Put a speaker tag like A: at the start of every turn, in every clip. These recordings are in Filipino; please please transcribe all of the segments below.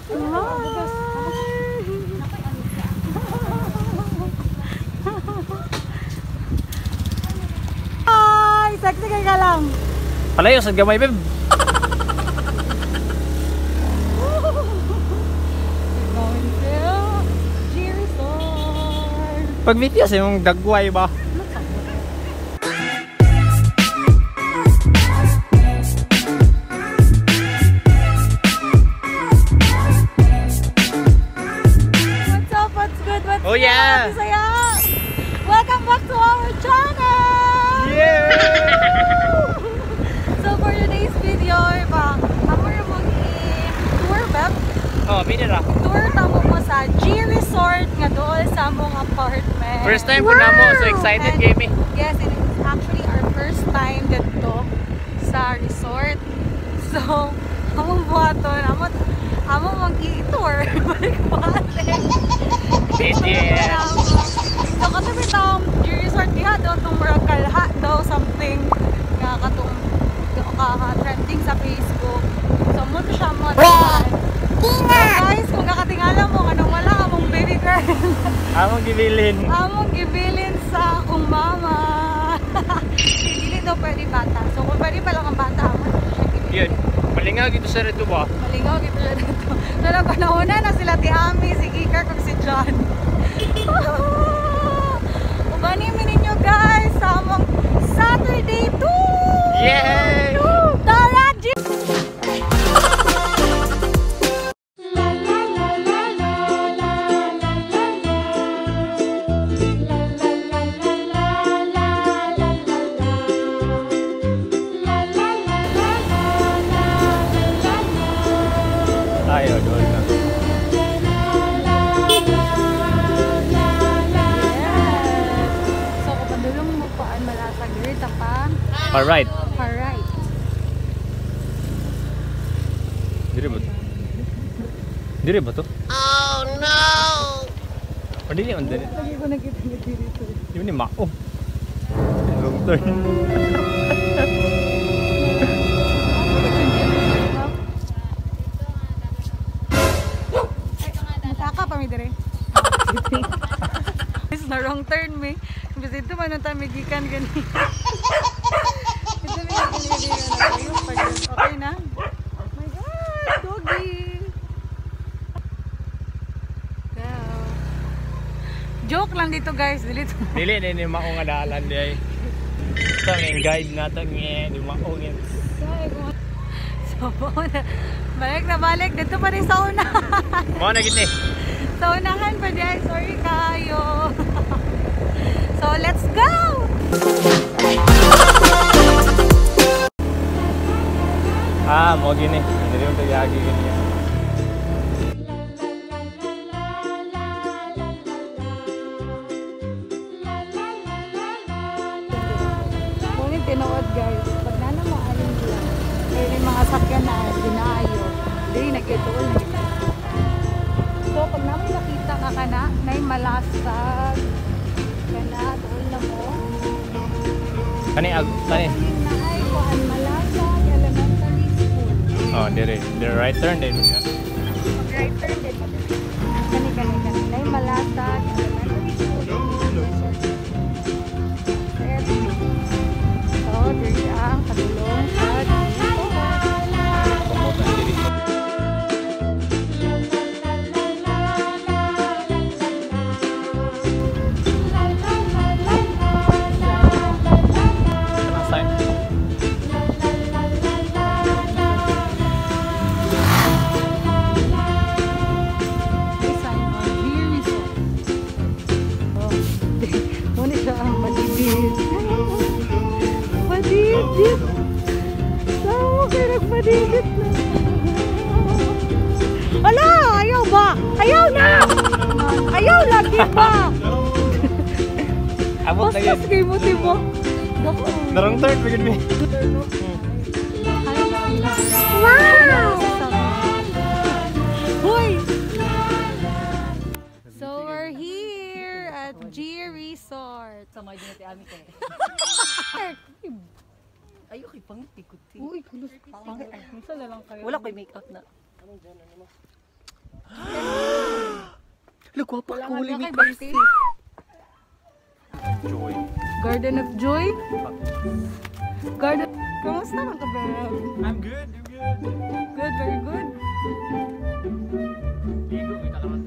A: Hi! Sexy ka lang.
B: Palayo sa gamay, babe. Pag video sa yung dagway ba?
A: What's up? What's good? What's
B: Oh yeah!
A: Welcome back to our channel!
B: Yeah!
A: So for today's video, ako yung mag-tour ba?
B: Oh, minute ra.
A: Tour tamo mo sa G Resort nga doon sa among apartment.
B: First time po na mo, so excited kami.
A: Yes, and it's actually our first time dito sa resort. So, among buhaton, among mag-i-tour. Balik-balik.
B: Yes.
A: So, katabi itong G Resort diha doon itong Murakalha daw something nga katong trending sa Facebook. So, muna siya mo. So guys, kung kakatingala mo, anong wala among baby girl.
B: Among gibilin.
A: Among gibilin sa akong mama. Hindi daw pwede bata. So kung pwede pa lang ang bata, among siya gibilin.
B: Yun, malingaw gito sa rito ba?
A: Malingaw gito siya dito. So nagpanauna na sila ti Ami, si Kika, kung si John. Ubanimin ninyo guys sa among Saturday tour!
B: Yay!
A: Tara, G!
B: Ayaw, doon lang.
A: So kapag dulong mo paan malasag dito pa.
B: Alright.
A: Alright.
B: Dire ba to? Dire ba to? Oh no! Pwede niya on dire.
A: Lagi ko nakita dito.
B: Yun ni Mao. Long turn.
A: Mataka pa mi dire. It's na wrong turn me. Kasi ito man tayo magikan gani. Ito may okay na. Oh my god, doggy. Go. Joke lang dito guys, dili to.
B: Dili ni Mao nga daalan di ay. Ito ang guide natin ni Mao ngin.
A: So, balik dito pa rin sa unahan.
B: Mao na gid ni.
A: Sa unahan pa dyan, sorry kayo. So, let's go!
B: Mo gini. Dili mo tagagi gini.
A: Ngunit tinood guys, pag nana mo alin lang, may mga sakyan na dinaayo, dili nag-ituol na ito. So, pag namin nakita ka na, may malasag, kana, doon na mo.
B: Kani
A: Naay ko ang malasag, elementary school.
B: Oh, dire. The right turn din niya.
A: Right turn din mo. Kani. May malasag, elementary school. So, diri ang katulong sa dito.
B: Pamutan diri.
A: Padidit. Saan mo kayo nagpadidit na? Ala! Ayaw ba? Ayaw na! Ayaw lagi ba?
B: Abot na yun.
A: Paspas kayo mo, diba?
B: Narong turn, bigyan mo.
A: Wow! Hoy! So we're here at G Resort.
C: Sa mga dinati amin ko. Ayaw kay pangit ikot.
A: Uy, kulos pangit. Minsan na lang kayo.
C: Wala ko'y make out na. Lagwa pa
A: Wala
C: kulay
A: nga
C: may
A: kay 20.
B: Joy.
A: Garden of Joy? Garden... Kamusta man ka, Beb?
B: I'm good, I'm good.
A: Good, very good.
B: Ligo, kita karon.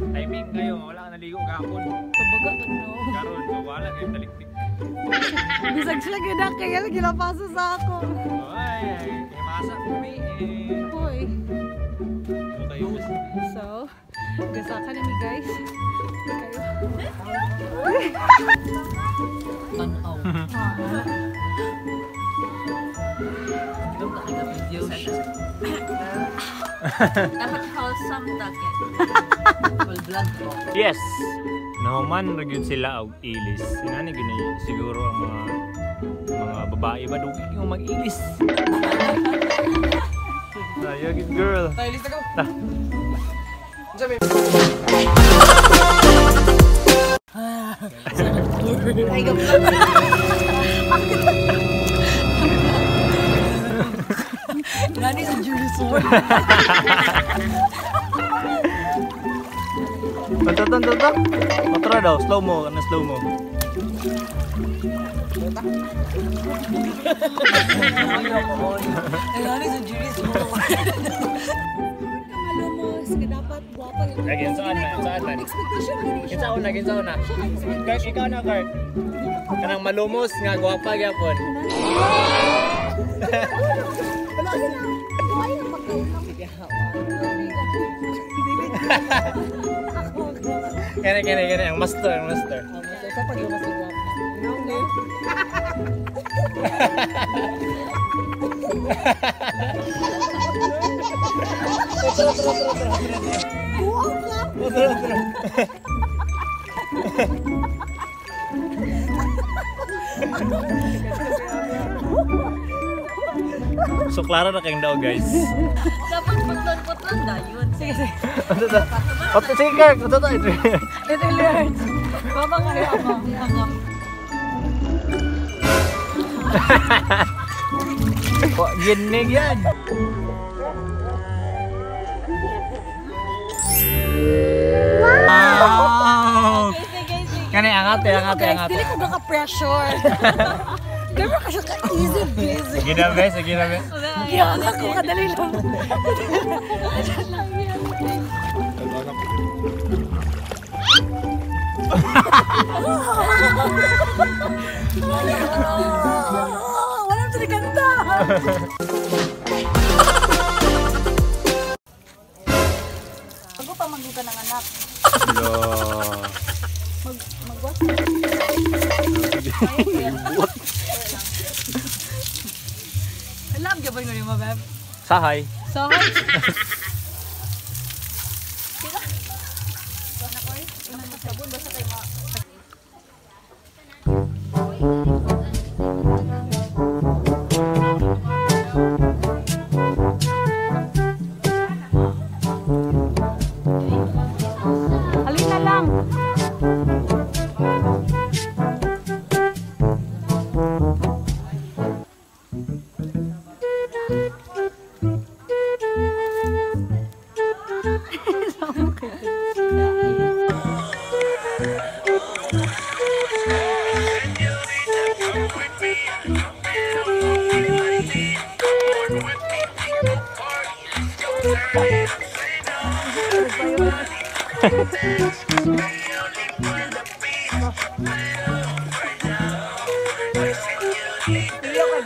B: Timing kayo, wala ka naligo kahapon.
A: Kabaga ka, no?
B: Karon, so wala kayo taliktik.
A: Bisag sila gina kaya lagi napasa sa ako.
B: Ay, masa kami eh.
A: Hoy.
B: Ano kayo?
A: So, gasa ka na mi guys. Kayo.
C: Tanaw. Doon tayo na video siya. Dapat wholesome dagat. Full blood po.
B: Yes! Nahuman ra gyud sila og ilis. Inani gini siguro ang mga babae ba dugi yung mag-ilis. Ayo gid girl.
C: Tayo, lista ko.
B: Ta.
C: Ay, gabla. Nani sa Jerusalem.
B: Tata. Patra daw, slow mo, ano slow mo.
C: Ay, nani sa Jerusalem.
A: Malumos, dapat guwapa yung
B: Lagi saan na?
A: expectation din siya.
B: Kinsaon na. Kurt, ikaw na, Kurt. Kanang malumos nga gwapa gyapon.
A: Wala sila. Wala yung pagkaunang.
B: Kene ang master.
C: Sa pag yung masigap na.
B: So klaro na kayong daw guys.
C: Dapat paglan-putlan na yun. Sige.
B: Sige Kurt, ito.
A: Ito Lord. Baba nga yung ako.
B: Ginig yan. Wow! Kani angat.
A: Dili ko ka-pressure. Gawin ka siya ka-easy busy.
B: Sige na guys.
A: Yan ako, kadali lang. Walang tiniganda. Bago pa magbuka ng anak.
B: Hello.
A: Magwas. Alam ka ba yung mo, Beb?
B: Sahay.
A: So, alin na lang. Hindi ako